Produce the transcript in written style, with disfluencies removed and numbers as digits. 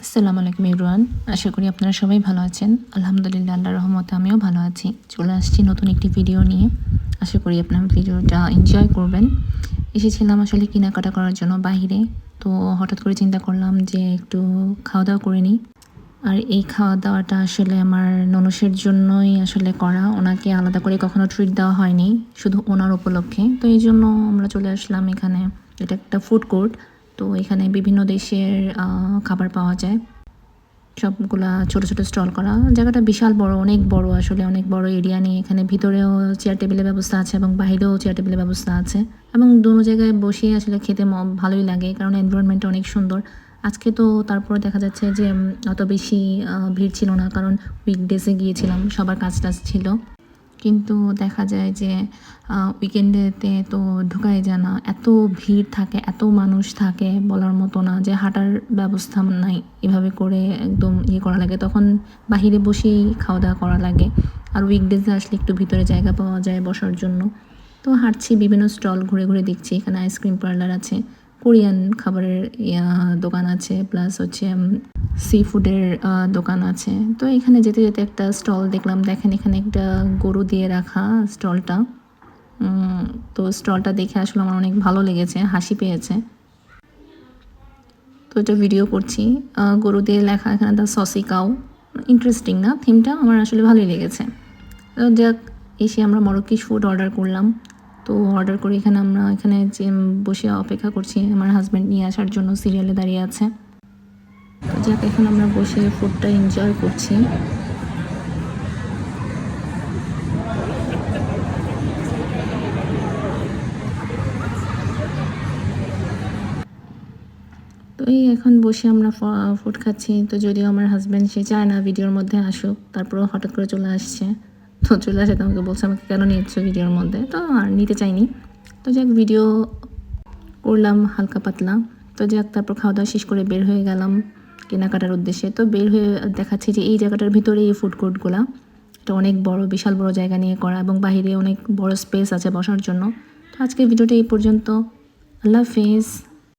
আসসালামু আলাইকুম এভরিওয়ান। আশা করি আপনারা সবাই ভালো আছেন। আলহামদুলিল্লাহ, আল্লাহর রহমতে আমিও ভালো আছি। চলে আসছি নতুন একটি ভিডিও নিয়ে। আশা করি আপনার ভিডিওটা এনজয় করবেন। এসেছিলাম আসলে কেনাকাটা করার জন্য বাহিরে। তো হঠাৎ করে চিন্তা করলাম যে একটু খাওয়া-দাওয়া করে নিই। আর এই খাওয়া-দাওয়াটা আসলে আমার ননসের জন্যই আসলে করা। ওনাকে আলাদা করে কখনো ট্রিট দেওয়া হয়নি, শুধু ওনার উপলক্ষে। তো এইজন্য আমরা চলে আসলাম এখানে। এটা একটা ফুড কোর্ট। তো এখানে বিভিন্ন দেশের খাবার পাওয়া যায়। সবগুলা ছোট, ছোট স্টল করা। জায়গাটা বিশাল বড়, অনেক বড় আসলে, অনেক বড় এরিয়া নিয়ে এখানে ভিতরেও চেয়ার টেবিলের ব্যবস্থা আছে এবং বাহিরেও চেয়ার টেবিলের ব্যবস্থা আছে। এবং দোনো জায়গায় বসে আসলে খেতে ভালোই লাগে, কারণ এনভায়রনমেন্টটা অনেক সুন্দর। আজকে তো তারপরে দেখা যাচ্ছে যে অত বেশি ভিড় ছিল না, কারণ উইকডেজে গিয়েছিলাম, সবার কাজ-টাজ ছিল। কিন্তু দেখা যায় যে উইকেন্ডেতে তো ঢোকাই যায় না। এত ভিড় থাকে, এত মানুষ থাকে, বলার মতো না, যে হাঁটার ব্যবস্থা নাই। এভাবে করে একদম করা লাগে। তখন বাহিরে বসেই খাওয়া-দাওয়া করা লাগে। আর উইকডেজে আসলে একটু ভিতরে জায়গা পাওয়া যায় বসার জন্য। তো হাঁটছি, বিভিন্ন স্টল ঘুরে, ঘুরে দেখছি। এখানে আইসক্রিম পার্লার আছে, কোরিয়ান খাবারের দোকান আছে, প্লাস হচ্ছে সি ফুডের দোকান আছে। তো এখানে যেতে, যেতে একটা স্টল দেখলাম। দেখেন এখানে একটা গরু দিয়ে রাখা স্টলটা। তো স্টলটা দেখে আসলে আমার অনেক ভালো লেগেছে, হাসি পেয়েছে। তো এটা ভিডিও করছি। গরু দিয়ে লেখা এখানে দ্য সসি কাউ। ইন্টারেস্টিং না থিমটা? আমার আসলে ভালোই লেগেছে। তো যাক, এসে আমরা মরক্কিশ ফুড অর্ডার করলাম। তো অর্ডার করে আমরা এখানে যে বসে অপেক্ষা করছি। আমার হাসব্যান্ড নিয়ে আসার জন্য সিরিয়ালে দাঁড়িয়ে আছে। তো যাক, এখন আমরা বসে ফুডটা এনজয় করছি। তো এই এখন বসে আমরা ফুড খাচ্ছি। তো যদিও আমার হাসব্যান্ড সে চায় না ভিডিওর মধ্যে আসুক, তারপরেও হঠাৎ করে চলে আসছে। তো চলে আসে তো আমাকে বলছে, আমাকে কেন নিচ্ছো ভিডিওর মধ্যে? তো আর নিতে চাইনি। তো যাক, ভিডিও করলাম হালকা পাতলা। তো যাক, তারপর খাওয়া দাওয়া শেষ করে বের হয়ে গেলাম কেনাকাটার উদ্দেশ্যে। তো বের হয়ে দেখাচ্ছি যে এই জায়গাটার ভিতরে এই ফুড কোর্টগুলা, এটা অনেক বড়, বিশাল বড় জায়গা নিয়ে করা, এবং বাহিরে অনেক বড় স্পেস আছে বসার জন্য। তো আজকের ভিডিওটা এই পর্যন্ত। আল্লাহ হাফেজ।